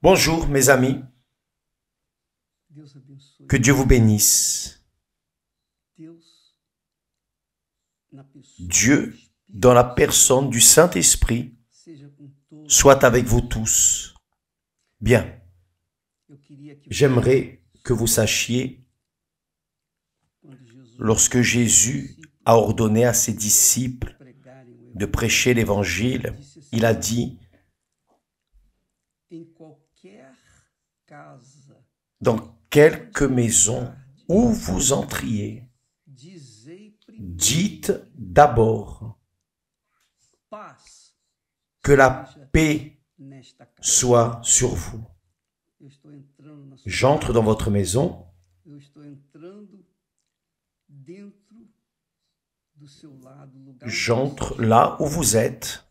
Bonjour mes amis, que Dieu vous bénisse. Dieu, dans la personne du Saint-Esprit, soit avec vous tous. Bien, j'aimerais que vous sachiez, lorsque Jésus a ordonné à ses disciples de prêcher l'Évangile, il a dit, dans quelque maison où vous entriez, dites d'abord que la paix soit sur vous. J'entre dans votre maison, j'entre là où vous êtes,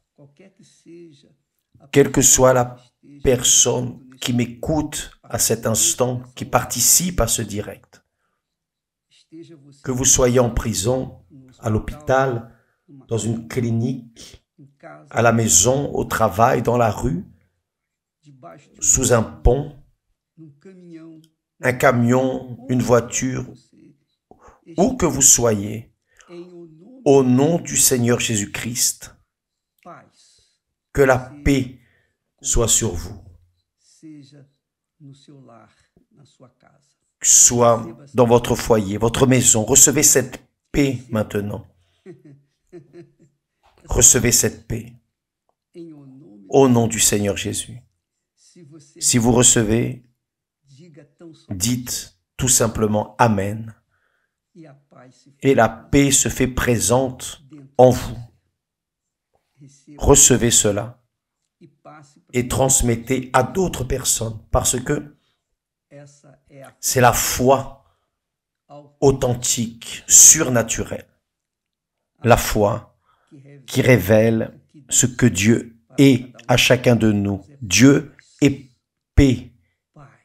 quelle que soit la personne qui m'écoute à cet instant, qui participe à ce direct. Que vous soyez en prison, à l'hôpital, dans une clinique, à la maison, au travail, dans la rue, sous un pont, un camion, une voiture, où que vous soyez, au nom du Seigneur Jésus-Christ, que la paix soit sur vous, soit dans votre foyer, votre maison. Recevez cette paix maintenant. Recevez cette paix au nom du Seigneur Jésus. Si vous recevez, dites tout simplement Amen. Et la paix se fait présente en vous. Recevez cela et transmettez à d'autres personnes parce que c'est la foi authentique, surnaturelle. La foi qui révèle ce que Dieu est à chacun de nous. Dieu est paix,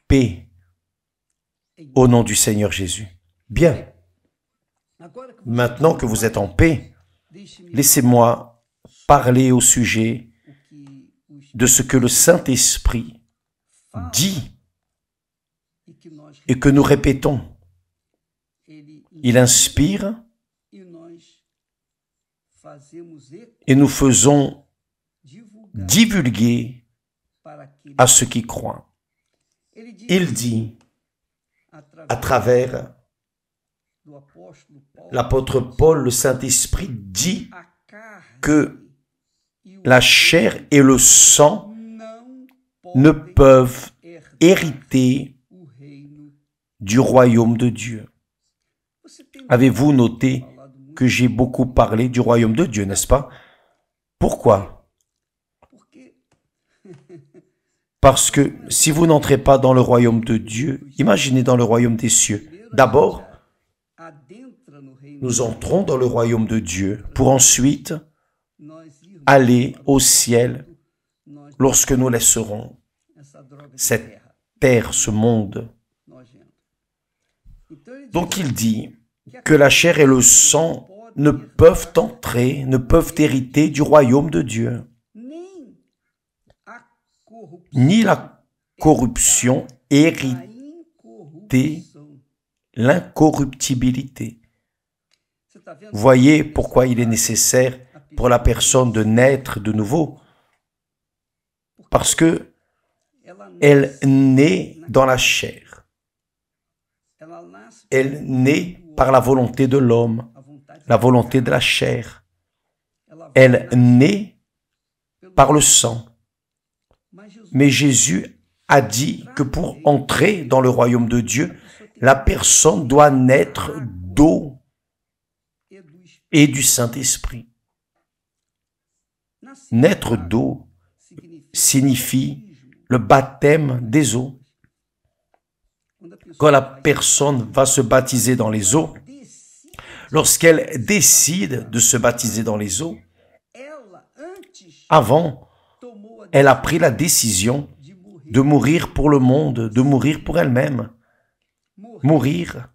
paix, au nom du Seigneur Jésus. Bien, maintenant que vous êtes en paix, laissez-moi parler au sujet de ce que le Saint-Esprit dit et que nous répétons. Il inspire et nous faisons divulguer à ceux qui croient. Il dit, à travers l'apôtre Paul, le Saint-Esprit dit que la chair et le sang ne peuvent hériter du royaume de Dieu. Avez-vous noté que j'ai beaucoup parlé du royaume de Dieu, n'est-ce pas? Pourquoi? Parce que si vous n'entrez pas dans le royaume de Dieu, imaginez dans le royaume des cieux. D'abord, nous entrons dans le royaume de Dieu pour ensuite aller au ciel lorsque nous laisserons cette terre, ce monde. Donc il dit que la chair et le sang ne peuvent entrer, ne peuvent hériter du royaume de Dieu. Ni la corruption hériter l'incorruptibilité. Voyez pourquoi il est nécessaire pour la personne de naître de nouveau. Parce que elle naît dans la chair. Elle naît par la volonté de l'homme, la volonté de la chair. Elle naît par le sang. Mais Jésus a dit que pour entrer dans le royaume de Dieu, la personne doit naître d'eau et du Saint-Esprit. Naître d'eau signifie le baptême des eaux. Quand la personne va se baptiser dans les eaux, lorsqu'elle décide de se baptiser dans les eaux, avant, elle a pris la décision de mourir pour le monde, de mourir pour elle-même, mourir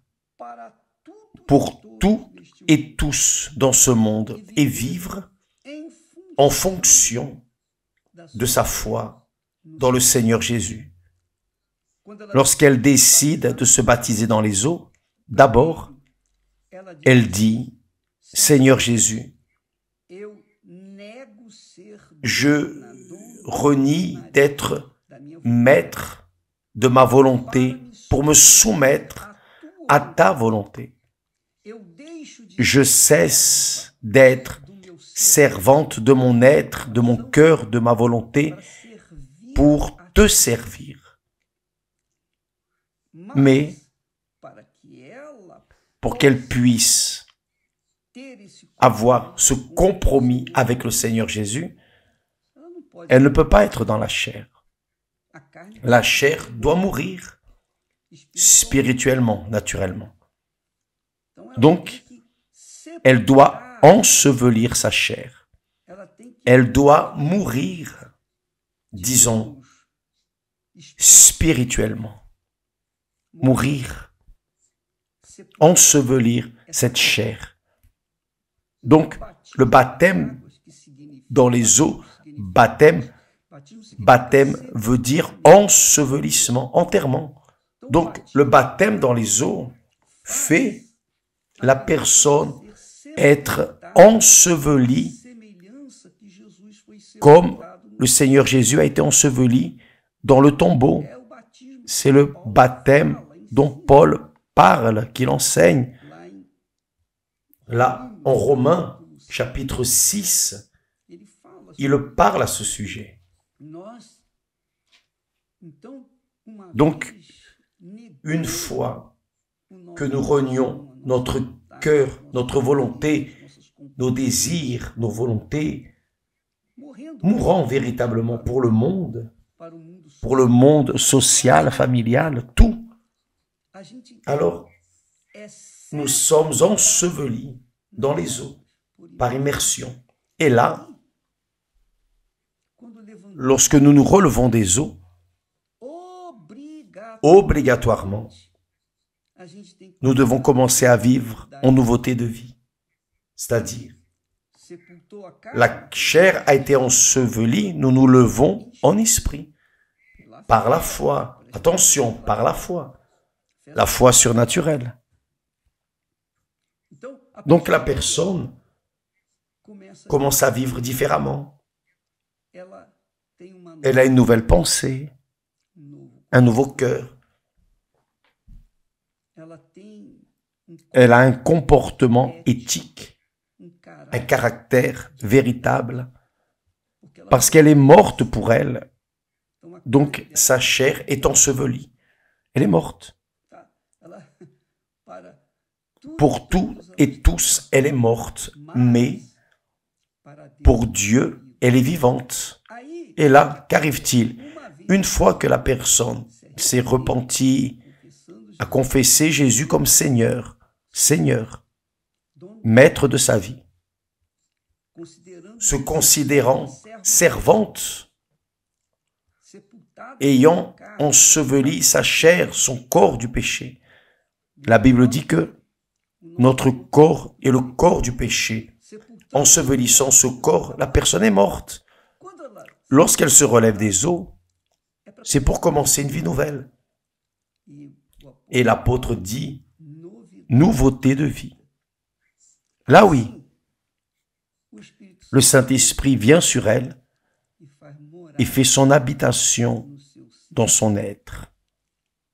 pour tout et tous dans ce monde et vivre en fonction de sa foi dans le Seigneur Jésus. Lorsqu'elle décide de se baptiser dans les eaux, d'abord, elle dit, Seigneur Jésus, je renie d'être maître de ma volonté pour me soumettre à ta volonté. Je cesse d'être servante de mon être, de mon cœur, de ma volonté pour te servir. Mais pour qu'elle puisse avoir ce compromis avec le Seigneur Jésus, elle ne peut pas être dans la chair. La chair doit mourir spirituellement, naturellement. Donc, elle doit ensevelir sa chair. Elle doit mourir, disons, spirituellement. Mourir, ensevelir cette chair. Donc, le baptême dans les eaux, baptême veut dire ensevelissement, enterrement. Donc, le baptême dans les eaux fait la personne être ensevelie comme le Seigneur Jésus a été enseveli dans le tombeau. C'est le baptême dont Paul parle, qu'il enseigne. Là, en Romains, chapitre 6, il parle à ce sujet. Donc, une fois que nous renions notre cœur, notre volonté, nos désirs, nos volontés, mourant véritablement pour le monde social, familial, tout, alors nous sommes ensevelis dans les eaux par immersion. Et là, lorsque nous nous relevons des eaux, obligatoirement, nous devons commencer à vivre en nouveauté de vie. C'est-à-dire, la chair a été ensevelie, nous nous levons en esprit, par la foi. Attention, par la foi surnaturelle. Donc la personne commence à vivre différemment. Elle a une nouvelle pensée, un nouveau cœur. Elle a un comportement éthique, un caractère véritable, parce qu'elle est morte pour elle. Donc sa chair est ensevelie. Elle est morte. Pour tout et tous, elle est morte, mais pour Dieu, elle est vivante. Et là, qu'arrive-t-il? Une fois que la personne s'est repentie, a confessé Jésus comme Seigneur, maître de sa vie, se considérant servante, ayant enseveli sa chair, son corps du péché. La Bible dit que notre corps est le corps du péché. Ensevelissant ce corps, la personne est morte. Lorsqu'elle se relève des eaux, c'est pour commencer une vie nouvelle. Et l'apôtre dit, nouveauté de vie. Là oui, le Saint-Esprit vient sur elle et fait son habitation dans son être.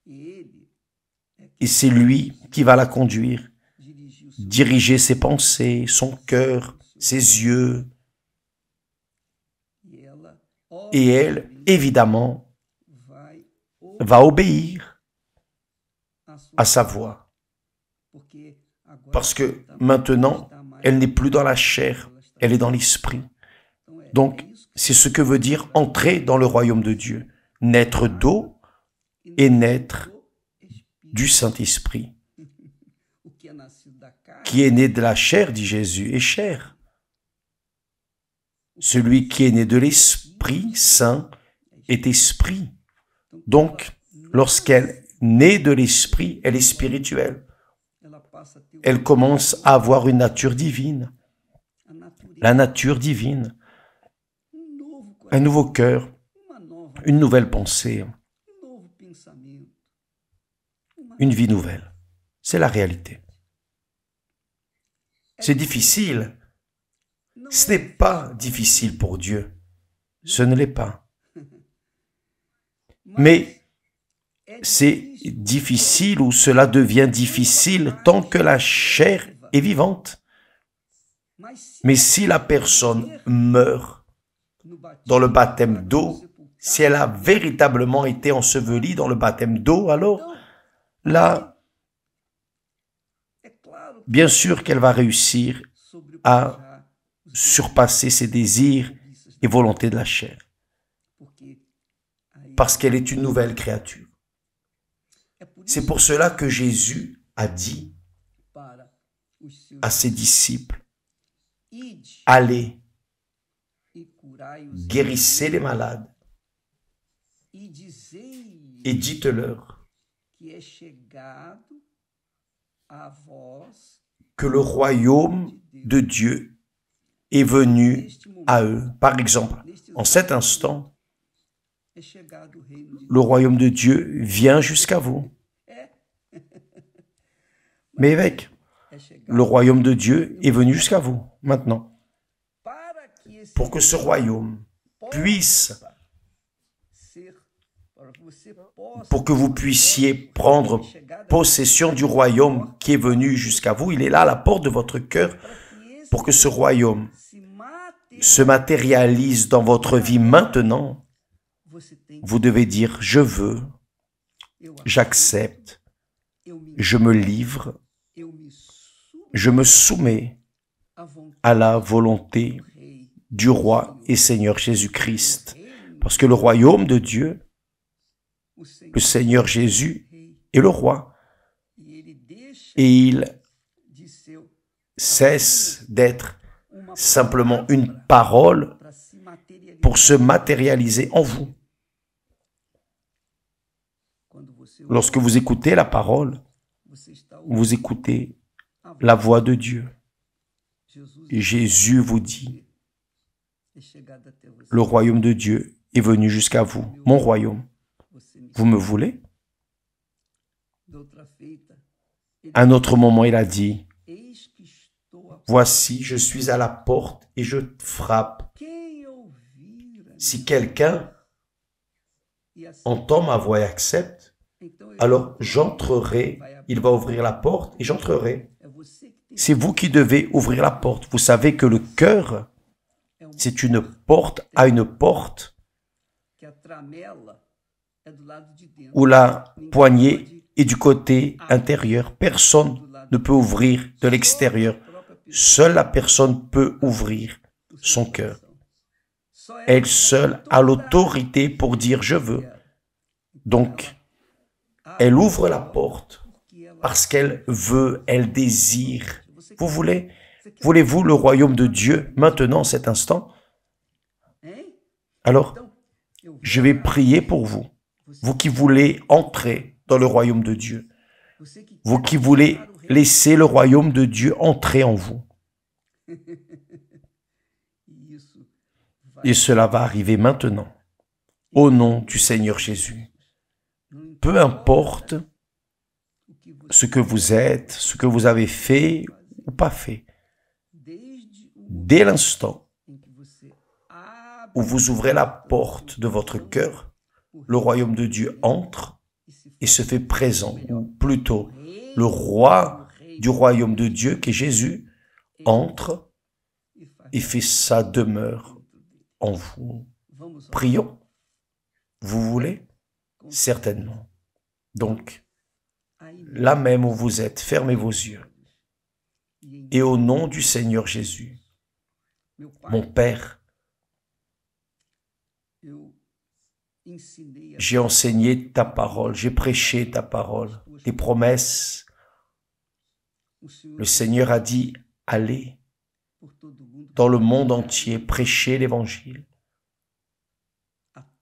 Et c'est lui qui va la conduire, diriger ses pensées, son cœur, ses yeux. Et elle, évidemment, va obéir à sa voix. Parce que maintenant, elle n'est plus dans la chair, elle est dans l'esprit. Donc, c'est ce que veut dire entrer dans le royaume de Dieu. Naître d'eau et naître du Saint-Esprit. Qui est né de la chair, dit Jésus, est chair. Celui qui est né de l'Esprit Saint est esprit. Donc, lorsqu'elle naît de l'Esprit, elle est spirituelle. Elle commence à avoir une nature divine. La nature divine. Un nouveau cœur, une nouvelle pensée, une vie nouvelle. C'est la réalité. C'est difficile. Ce n'est pas difficile pour Dieu. Ce ne l'est pas. Mais c'est difficile ou cela devient difficile tant que la chair est vivante. Mais si la personne meurt dans le baptême d'eau, si elle a véritablement été ensevelie dans le baptême d'eau, alors là, bien sûr qu'elle va réussir à surpasser ses désirs et volontés de la chair, parce qu'elle est une nouvelle créature. C'est pour cela que Jésus a dit à ses disciples, « Allez, guérissez les malades et dites-leur que le royaume de Dieu est venu à eux. » Par exemple, en cet instant, le royaume de Dieu vient jusqu'à vous. Mais évêque, le royaume de Dieu est venu jusqu'à vous, maintenant. Pour que ce royaume puisse, pour que vous puissiez prendre possession du royaume qui est venu jusqu'à vous, il est là à la porte de votre cœur, pour que ce royaume se matérialise dans votre vie maintenant. Vous devez dire, je veux, j'accepte, je me livre, je me soumets à la volonté du roi et Seigneur Jésus-Christ. Parce que le royaume de Dieu, le Seigneur Jésus est le roi. Et il cesse d'être simplement une parole pour se matérialiser en vous. Lorsque vous écoutez la parole, vous écoutez la voix de Dieu. Et Jésus vous dit, le royaume de Dieu est venu jusqu'à vous, mon royaume. Vous me voulez? À un autre moment, il a dit, voici, je suis à la porte et je frappe. Si quelqu'un entend ma voix et accepte, alors j'entrerai, il va ouvrir la porte et j'entrerai. C'est vous qui devez ouvrir la porte. Vous savez que le cœur, c'est une porte à une porte où la poignée est du côté intérieur. Personne ne peut ouvrir de l'extérieur. Seule la personne peut ouvrir son cœur. Elle seule a l'autorité pour dire « je veux ». Donc, elle ouvre la porte parce qu'elle veut, elle désire. Vous voulez? Voulez-vous le royaume de Dieu maintenant, cet instant? Alors, je vais prier pour vous. Vous qui voulez entrer dans le royaume de Dieu. Vous qui voulez laisser le royaume de Dieu entrer en vous. Et cela va arriver maintenant. Au nom du Seigneur Jésus. Peu importe ce que vous êtes, ce que vous avez fait ou pas fait. Dès l'instant où vous ouvrez la porte de votre cœur, le royaume de Dieu entre et se fait présent, ou plutôt le roi du royaume de Dieu, qui est Jésus, entre et fait sa demeure en vous. Prions. Vous voulez? Certainement. Donc, là même où vous êtes, fermez vos yeux. Et au nom du Seigneur Jésus, mon Père, j'ai enseigné ta parole, j'ai prêché ta parole, tes promesses. Le Seigneur a dit, allez dans le monde entier, prêcher l'évangile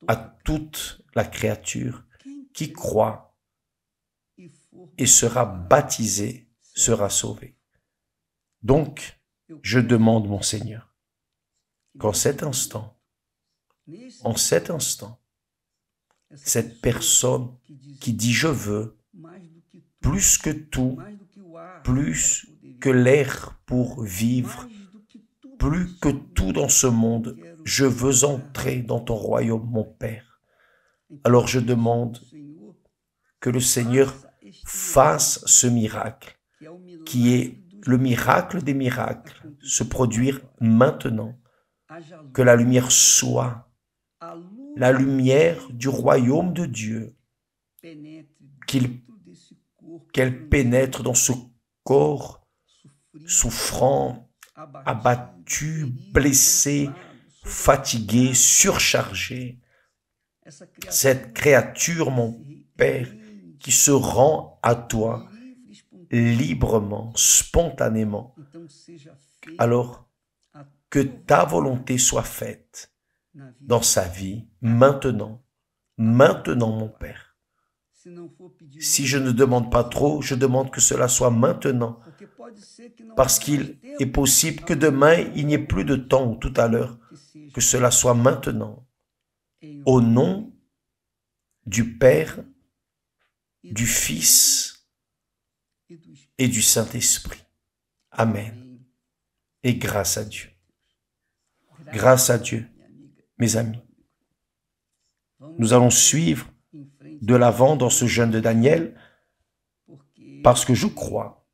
à toute la créature qui croit et sera baptisé, sera sauvé. Donc, je demande, mon Seigneur, qu'en cet instant, cette personne qui dit « je veux » plus que tout, plus que l'air pour vivre, plus que tout dans ce monde, je veux entrer dans ton royaume, mon Père. Alors je demande que le Seigneur fasse ce miracle, qui est le miracle des miracles, se produire maintenant, que la lumière soit la lumière du royaume de Dieu, qu'elle pénètre dans ce corps souffrant, abattu, blessé, fatigué, surchargé. Cette créature, mon Père, qui se rend à toi librement, spontanément. Alors, que ta volonté soit faite dans sa vie, maintenant, mon Père. Si je ne demande pas trop, je demande que cela soit maintenant, parce qu'il est possible que demain, il n'y ait plus de temps ou tout à l'heure, que cela soit maintenant. Au nom du Père, du Fils et du Saint-Esprit. Amen. Et grâce à Dieu. Grâce à Dieu, mes amis. Nous allons suivre de l'avant dans ce jeûne de Daniel, parce que je crois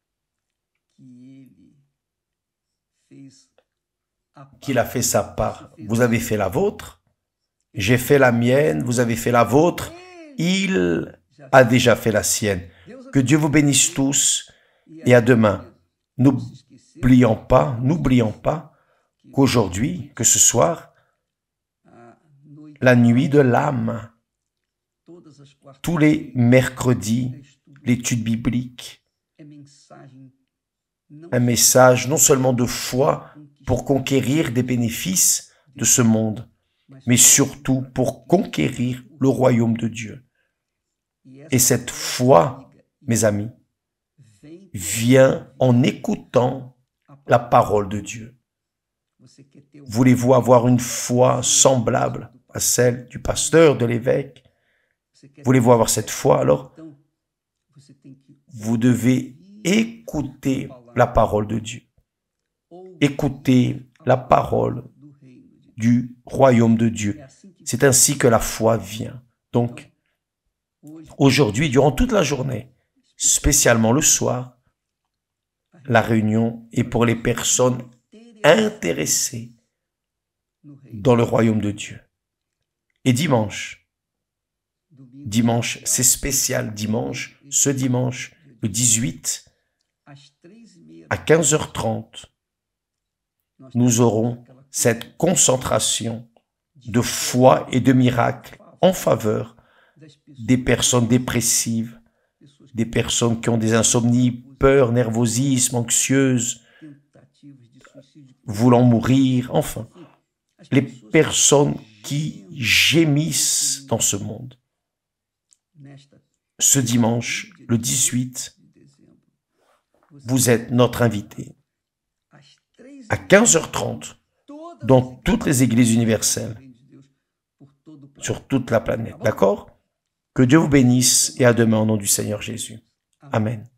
qu'il a fait sa part. Vous avez fait la vôtre, j'ai fait la mienne, vous avez fait la vôtre, il a déjà fait la sienne. Que Dieu vous bénisse tous et à demain. N'oublions pas qu'aujourd'hui, que ce soir, la nuit de l'âme, tous les mercredis, l'étude biblique, un message non seulement de foi pour conquérir des bénéfices de ce monde, mais surtout pour conquérir le royaume de Dieu. Et cette foi, mes amis, vient en écoutant la parole de Dieu. Voulez-vous avoir une foi semblable à celle du pasteur, de l'évêque? Voulez-vous avoir cette foi? Alors, vous devez écouter la parole de Dieu. Écoutez la parole du royaume de Dieu. C'est ainsi que la foi vient. Donc, aujourd'hui, durant toute la journée, spécialement le soir, la réunion est pour les personnes intéressées dans le royaume de Dieu. Et dimanche, c'est spécial, ce dimanche, le 18, à 15h30, nous aurons cette concentration de foi et de miracles en faveur des personnes dépressives, des personnes qui ont des insomnies, peur, nervosisme, anxieuses, voulant mourir, enfin, les personnes qui gémissent dans ce monde. Ce dimanche, le 18, vous êtes notre invité. À 15h30, dans toutes les églises universelles, sur toute la planète. D'accord? Que Dieu vous bénisse et à demain au nom du Seigneur Jésus. Amen.